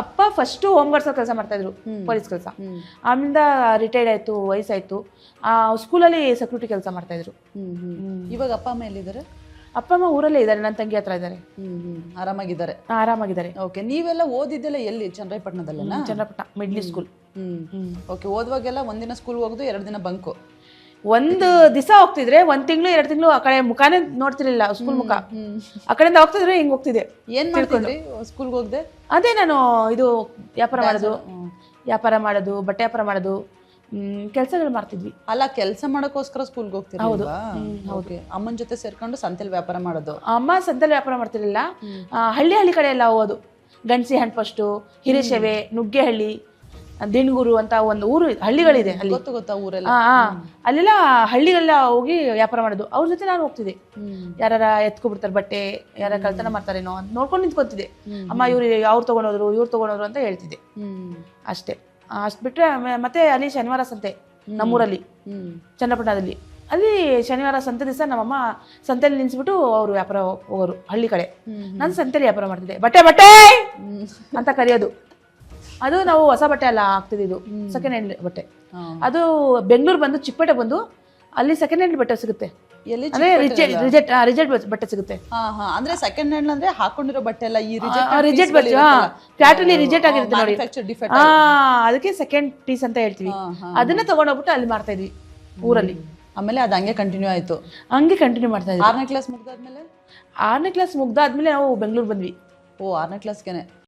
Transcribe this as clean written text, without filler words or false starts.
ಅಪ್ಪ first home guards ಕೆಲಸ ಮಾಡ್ತಾ ಇದ್ರು, ಪೊಲೀಸ್ ಕೆಲಸ. ಆಮೇಲಿಂದ ರಿಟೈರ್ಡ್ ಆಯ್ತು, ವಯಸ್ಸಾಯ್ತು. ಸ್ಕೂಲಲ್ಲಿ ಸೆಕ್ಯೂರಿಟಿ ಕೆಲಸ ಮಾಡ್ತಾ ಇದ್ರು. ಇವಾಗ ಅಪ್ಪ ಅಮ್ಮ ಎಲ್ಲಿದ್ದಾರೆ? ಅಪ್ಪ ಅಮ್ಮ ಊರಲ್ಲೇ ಇದ್ದಾರೆ, ನನ್ನ ತಂಗಿ ಹತ್ರ ಇದ್ದಾರೆ. ಆರಾಮಾಗಿದ್ದಾರೆ. ಆರಾಮಾಗಿದ್ದಾರೆ. ಓಕೆ, ನೀವೆಲ್ಲ ಓದಿದ್ದೆಲ್ಲ ಎಲ್ಲಿ? ಚನ್ನರಾಯಪಟ್ಟಣದಲ್ಲೇನಾ? Channapatna middle school. ಓಕೆ, ಓದುವಾಗೆಲ್ಲ ಒಂದಿನ ಸ್ಕೂಲ್ ಹೋಗುದು, 2 ದಿನ ಬಂಕು. ಒಂದು ದಿವಸ ಹೋಗ್ತಿದ್ರೆ 1 ತಿಂಗಳು 2 ತಿಂಗಳು ಆ ಕಡೆ ಮುಖಾನೇ ನೋಡ್ತಿರ್ಲಿಲ್ಲ, ಸ್ಕೂಲ್ ಮುಖ. ಆ ಕಡೆಯಿಂದ ಹೋಗ್ತಿದ್ರೆ ಹಿಂಗ್ ಹೋಗ್ತಿದ್ದೆ. ಏನ್ ಮಾಡ್ತಿದ್ರಿ ಸ್ಕೂಲ್ಗೆ ಹೋಗದೆ? ಅದೇ ನಾನು ಇದು ವ್ಯಾಪಾರ ಮಾಡೋದು, ಬಟ್ಟೆ ವ್ಯಾಪಾರ ಮಾಡೋದು, ಕೆಲಸಗಳು ಮಾಡ್ತಿದ್ವಿ. ಅಲ್ಲ, ಕೆಲಸ ಮಾಡೋಕ್ಕೋಸ್ಕರ ಸ್ಕೂಲ್ಗೆ ಹೋಗ್ತೀರಾ? ಓಕೆ, ಅಮ್ಮನ ಜೊತೆ ಸೇರ್ಕೊಂಡು ಸಂತೆಲಿ ವ್ಯಾಪಾರ ಮಾಡೋದು? ಅಮ್ಮ ಸಂತೆಲಿ ವ್ಯಾಪಾರ ಮಾಡ್ತಿರ್ಲಿಲ್ಲ, ಹಳ್ಳಿ ಕಡೆ ಎಲ್ಲ ಹೋಗೋದು. ಗಣಸಿ ಹಣ್ಣು ಫಸ್ಟು, ಹಿರೇಶೆವೆ, ನುಗ್ಗೆಹಳ್ಳಿ, ದಿಣಗೂರು ಅಂತ ಒಂದು ಊರು, ಹಳ್ಳಿಗಳಿದೆ ಅಲ್ಲಿ. ಗೊತ್ತಾ ಊರೆಲ್ಲ? ಅಲ್ಲೆಲ್ಲ ಹಳ್ಳಿಗೆಲ್ಲ ಹೋಗಿ ವ್ಯಾಪಾರ ಮಾಡೋದು. ಅವ್ರ ಜೊತೆ ನಾನು ಹೋಗ್ತಿದ್ದೆ. ಯಾರ ಎತ್ಕೊಬಿಡ್ತಾರೆ ಬಟ್ಟೆ, ಯಾರ ಕಳ್ತನ ಮಾಡ್ತಾರೇನೋ ಅಂತ ನೋಡ್ಕೊಂಡು ನಿಂತ್ಕೊತಿದ್ದೆ. ಅಮ್ಮ ಇವ್ರು ಅವ್ರು ತಗೊಂಡೋದ್ರು, ಇವ್ರು ತಗೊಂಡೋದ್ರು ಅಂತ ಹೇಳ್ತಿದ್ದೆ ಅಷ್ಟೇ. ಅಷ್ಟು ಬಿಟ್ರೆ ಮತ್ತೆ ಅಲ್ಲಿ ಶನಿವಾರ ಸಂತೆ ನಮ್ಮೂರಲ್ಲಿ ಚನ್ನಪಟ್ಟಣದಲ್ಲಿ. ಅಲ್ಲಿ ಶನಿವಾರ ಸಂತೆ ದಿವಸ ನಮ್ಮಮ್ಮ ಸಂತೆಯಲ್ಲಿ ನಿಲ್ಸ್ಬಿಟ್ಟು ಅವರು ವ್ಯಾಪಾರ ಹೋಗೋರು ಹಳ್ಳಿ ಕಡೆ. ನಾನು ಸಂತೆಯಲ್ಲಿ ವ್ಯಾಪಾರ ಮಾಡ್ತಿದ್ದೆ. ಬಟ್ಟೆ ಅಂತ ಕರೆಯೋದು. ಅದು ನಾವು ಹೊಸ ಬಟ್ಟೆ ಎಲ್ಲ ಹಾಕ್ತಿದ್ದು, ಸೆಕೆಂಡ್ ಹ್ಯಾಂಡ್ ಬಟ್ಟೆ. ಅದು ಬೆಂಗಳೂರು ಬಂದು ಚಿಕ್ಕಪೇಟೆ ಬಂದು ಅಲ್ಲಿ ಸೆಕೆಂಡ್ ಹ್ಯಾಂಡ್ ಬಟ್ಟೆ ಸಿಗುತ್ತೆ. ಅಂದ್ರೆ ರಿಜೆಕ್ಟ್ ಬಟ್ಟೆ ಸಿಗುತ್ತೆ. ಅಂದ್ರೆ ಸೆಕೆಂಡ್ ಹ್ಯಾಂಡ್ ಅಂದ್ರೆ ಹಾಕೊಂಡಿರೋ ಬಟ್ಟೆ ಎಲ್ಲ ಈ ರಿಜೆಕ್ಟ್ ಬಟ್ಟೆ, ಫ್ಲಾಟ್ ಅಲ್ಲಿ ರಿಜೆಕ್ಟ್ ಆಗಿರುತ್ತೆ ನೋಡಿ, ಅದಕ್ಕೆ ಸೆಕೆಂಡ್ ಪೀಸ್ ಅಂತ ಹೇಳ್ತೀವಿ. ಅದನ್ನ ತಗೊಂಡೋಗ್ಬಿಟ್ಟು ಅಲ್ಲಿ ಮಾಡ್ತಾ ಇದ್ವಿ ಊರಲ್ಲಿ. ಆಮೇಲೆ ಅದು ಹಂಗೆ ಕಂಟಿನ್ಯೂ ಆಯ್ತು. ಹಂಗೆ ಕಂಟಿನ್ಯೂ ಮಾಡ್ತಾ ಇದ್ವಿ. 6ನೇ ಕ್ಲಾಸ್ ಮುಗ್ದಾದ್ಮೇಲೆ? 6ನೇ ಕ್ಲಾಸ್ ಮುಗ್ದಾದ್ಮೇಲೆ ನಾವು ಬೆಂಗಳೂರು ಬಂದ್ವಿ. ಓ, 6ನೇ ಕ್ಲಾಸ್ಗೆನೆ?